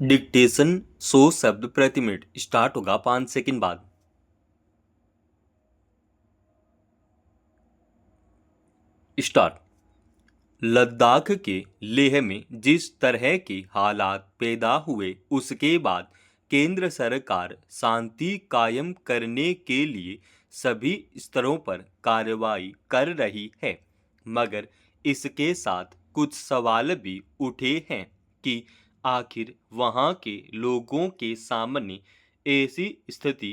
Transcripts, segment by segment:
Dictation 100 शब्द प्रति minute start होगा 5 सेकंड बाद। स्टार्ट। लद्दाख के लेह में जिस तरह के हालात पैदा हुए उसके बाद केंद्र सरकार शांति कायम करने के लिए सभी स्तरों पर कार्रवाई कर रही है, मगर इसके साथ कुछ सवाल भी उठे हैं कि आखिर वहां के लोगों के सामने ऐसी स्थिति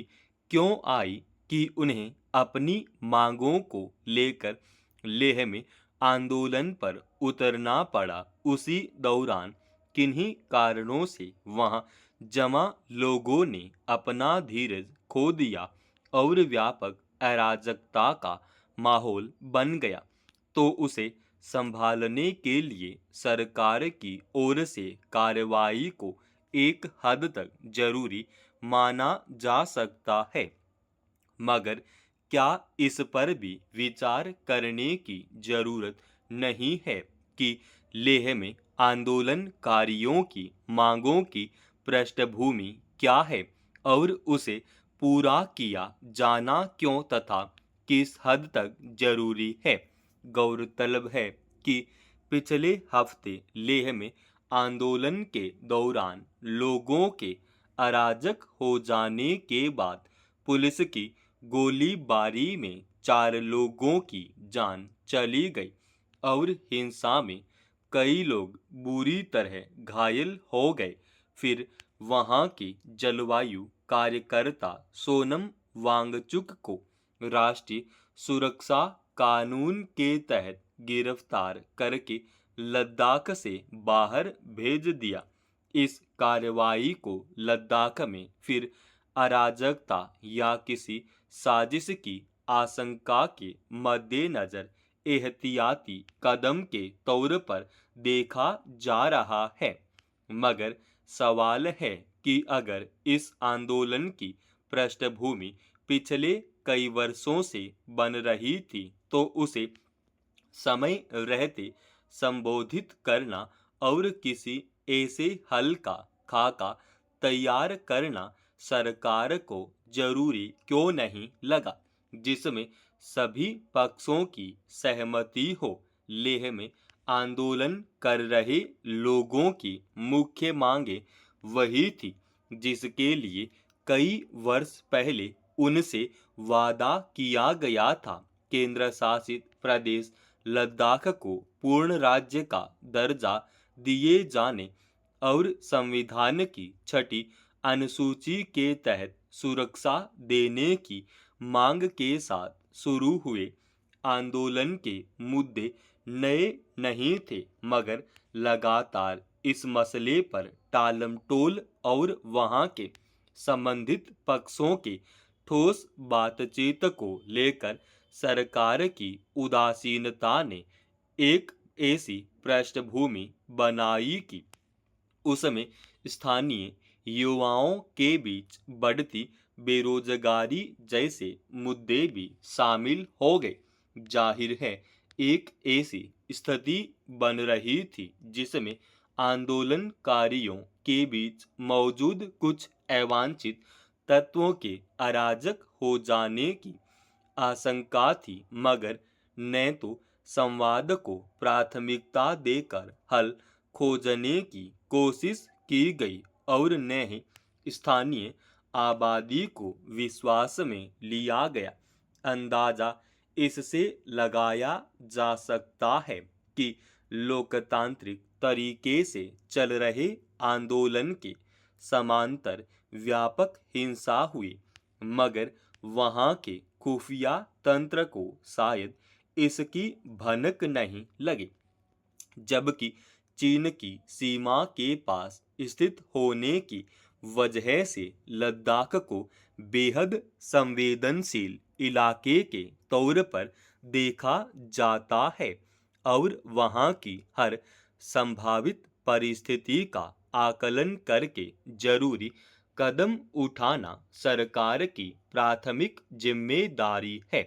क्यों आई कि उन्हें अपनी मांगों को लेकर लेह में आंदोलन पर उतरना पड़ा। उसी दौरान किन्हीं कारणों से वहां जमा लोगों ने अपना धीरज खो दिया और व्यापक अराजकता का माहौल बन गया, तो उसे संभालने के लिए सरकार की ओर से कार्रवाई को एक हद तक जरूरी माना जा सकता है। मगर क्या इस पर भी विचार करने की जरूरत नहीं है कि लेह में आंदोलनकारियों की मांगों की पृष्ठभूमि क्या है और उसे पूरा किया जाना क्यों तथा किस हद तक जरूरी है। गौरतलब है कि पिछले हफ्ते लेह में आंदोलन के दौरान लोगों के अराजक हो जाने के बाद पुलिस की गोलीबारी में 4 लोगों की जान चली गई और हिंसा में कई लोग बुरी तरह घायल हो गए। फिर वहां की जलवायु कार्यकर्ता सोनम वांगचुक को राष्ट्रीय सुरक्षा कानून के तहत गिरफ्तार करके लद्दाख से बाहर भेज दिया। इस कार्रवाई को लद्दाख में फिर अराजकता या किसी साजिश की आशंका के मद्देनजर एहतियाती कदम के तौर पर देखा जा रहा है। मगर सवाल है कि अगर इस आंदोलन की पृष्ठभूमि पिछले कई वर्षों से बन रही थी तो उसे समय रहते संबोधित करना और किसी ऐसे हल का खाका तैयार करना सरकार को जरूरी क्यों नहीं लगा जिसमें सभी पक्षों की सहमति हो। लेह में आंदोलन कर रहे लोगों की मुख्य मांगे वही थी जिसके लिए कई वर्ष पहले उनसे वादा किया गया था। केंद्र शासित प्रदेश लद्दाख को पूर्ण राज्य का दर्जा दिए जाने और संविधान की 6ठी अनुसूची के तहत सुरक्षा देने की मांग के साथ शुरू हुए आंदोलन के मुद्दे नए नहीं थे, मगर लगातार इस मसले पर टालमटोल और वहां के संबंधित पक्षों के ठोस बातचीत को लेकर सरकार की उदासीनता ने एक ऐसी पृष्ठभूमि बनाई कि उसमें स्थानीय युवाओं के बीच बढ़ती बेरोजगारी जैसे मुद्दे भी शामिल हो गए। जाहिर है एक ऐसी स्थिति बन रही थी जिसमें आंदोलनकारियों के बीच मौजूद कुछ अवांछित तत्वों के अराजक हो जाने की आशंका थी, मगर न तो संवाद को प्राथमिकता देकर हल खोजने की कोशिश की गई और न ही स्थानीय आबादी को विश्वास में लिया गया। अंदाजा इससे लगाया जा सकता है कि लोकतांत्रिक तरीके से चल रहे आंदोलन के समांतर व्यापक हिंसा हुई, मगर वहां के खुफिया तंत्र को शायद इसकी भनक नहीं लगी। जबकि चीन की सीमा के पास स्थित होने की वजह से लद्दाख को बेहद संवेदनशील इलाके के तौर पर देखा जाता है और वहां की हर संभावित परिस्थिति का आकलन करके जरूरी कदम उठाना सरकार की प्राथमिक जिम्मेदारी है।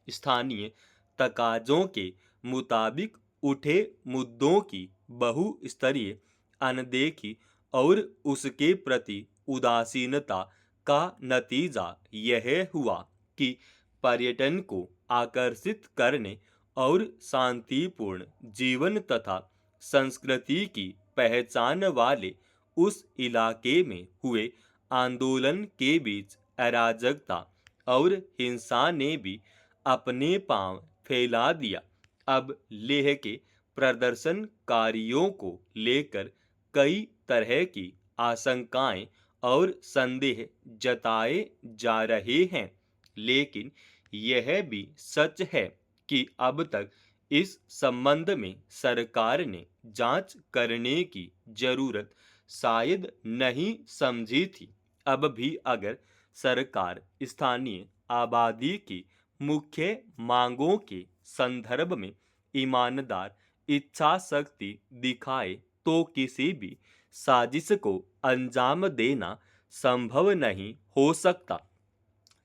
स्थानीय तकाजों के मुताबिक उठे मुद्दों की बहुस्तरीय अनदेखी और उसके प्रति उदासीनता का नतीजा यह हुआ कि पर्यटन को आकर्षित करने और शांतिपूर्ण जीवन तथा संस्कृति की पहचान वाले उस इलाके में हुए आंदोलन के बीच अराजकता और हिंसा ने भी अपने पांव फैला दिया। अब लेह के प्रदर्शनकारियों को लेकर कई तरह की आशंकाएं और संदेह जताए जा रहे हैं, लेकिन यह भी सच है कि अब तक इस संबंध में सरकार ने जांच करने की जरूरत शायद नहीं समझी थी। अब भी अगर सरकार स्थानीय आबादी की मुख्य मांगों के संदर्भ में ईमानदार इच्छा शक्ति दिखाए तो किसी भी साजिश को अंजाम देना संभव नहीं हो सकता।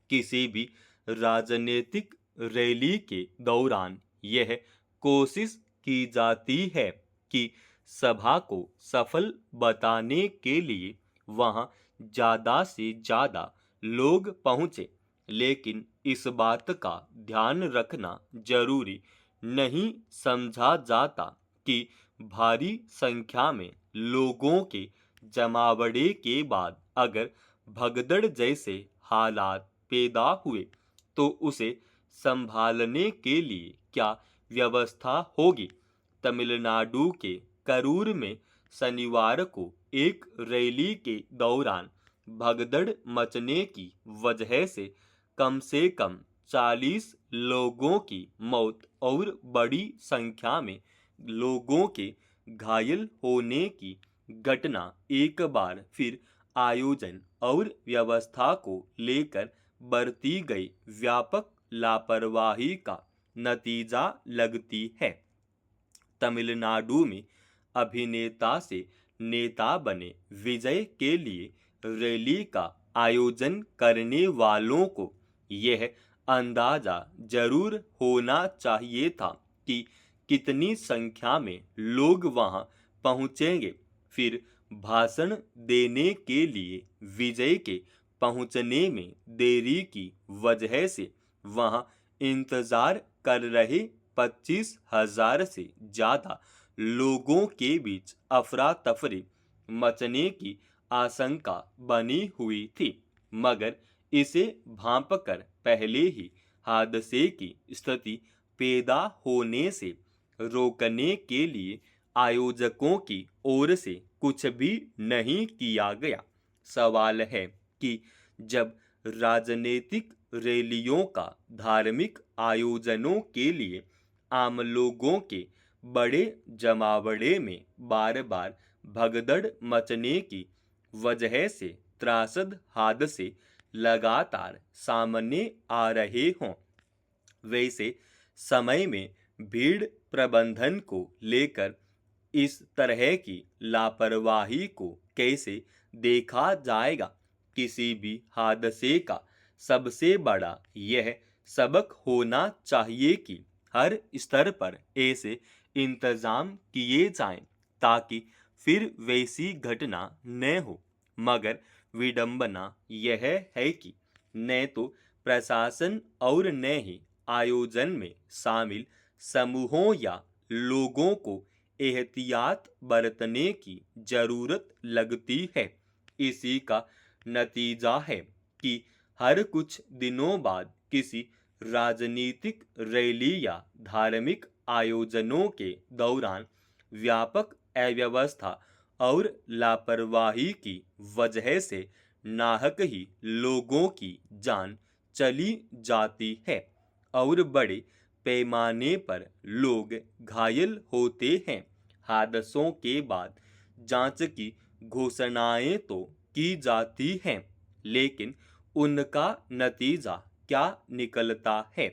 किसी भी राजनीतिक रैली के दौरान यह कोशिश की जाती है कि सभा को सफल बताने के लिए वहां ज्यादा से ज्यादा लोग पहुंचे, लेकिन इस बात का ध्यान रखना जरूरी नहीं समझा जाता कि भारी संख्या में लोगों के जमावड़े के बाद अगर भगदड़ जैसे हालात पैदा हुए तो उसे संभालने के लिए क्या व्यवस्था होगी। तमिलनाडु के करूर में शनिवार को एक रैली के दौरान भगदड़ मचने की वजह से कम 40 लोगों की मौत और बड़ी संख्या में लोगों के घायल होने की घटना एक बार फिर आयोजन और व्यवस्था को लेकर बरती गई व्यापक लापरवाही का नतीजा लगती है। तमिलनाडु में अभिनेता से नेता बने विजय के लिए रैली का आयोजन करने वालों को यह अंदाजा जरूर होना चाहिए था कि कितनी संख्या में लोग वहां पहुंचेंगे। फिर भाषण देने के लिए विजय के पहुंचने में देरी की वजह से वहां इंतजार कर रहे 25,000 से ज्यादा लोगों के बीच अफरा तफरी मचने की आशंका बनी हुई थी, मगर इसे भांपकर पहले ही हादसे की स्थिति पैदा होने से रोकने के लिए आयोजकों की ओर से कुछ भी नहीं किया गया। सवाल है कि जब राजनीतिक रैलियों का धार्मिक आयोजनों के लिए आम लोगों के बड़े जमावड़े में बार बार भगदड़ मचने की वजह से त्रासद हादसे लगातार सामने आ रहे हों, वैसे समय में भीड़ प्रबंधन को लेकर इस तरह की लापरवाही को कैसे देखा जाएगा। किसी भी हादसे का सबसे बड़ा यह सबक होना चाहिए कि हर स्तर पर ऐसे इंतजाम किए जाएं ताकि फिर वैसी घटना न हो, मगर विडंबना यह है कि न तो प्रशासन और न ही आयोजन में शामिल समूहों या लोगों को एहतियात बरतने की जरूरत लगती है। इसी का नतीजा है कि हर कुछ दिनों बाद किसी राजनीतिक रैली या धार्मिक आयोजनों के दौरान व्यापक अव्यवस्था और लापरवाही की वजह से नाहक ही लोगों की जान चली जाती है और बड़े पैमाने पर लोग घायल होते हैं। हादसों के बाद जांच की घोषणाएं तो की जाती हैं, लेकिन उनका नतीजा क्या निकलता है,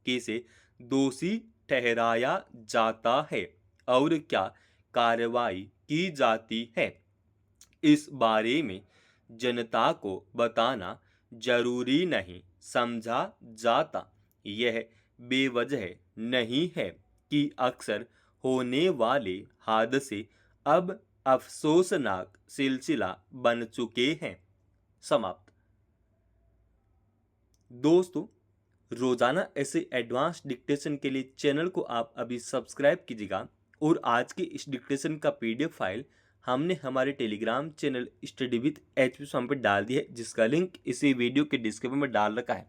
किसे दोषी ठहराया जाता है और क्या कार्रवाई की जाती है, इस बारे में जनता को बताना जरूरी नहीं समझा जाता। यह बेवजह नहीं है कि अक्सर होने वाले हादसे अब अफसोसनाक सिलसिला बन चुके हैं। समाप्त। दोस्तों, रोजाना ऐसे एडवांस डिक्टेशन के लिए चैनल को आप अभी सब्सक्राइब कीजिएगा और आज की इस डिक्टेशन का पीडीएफ फाइल हमने हमारे Telegram channel study with HP Swami पर डाल दी है, जिसका लिंक इसी वीडियो के डिस्क्रिप्शन में डाल रखा है।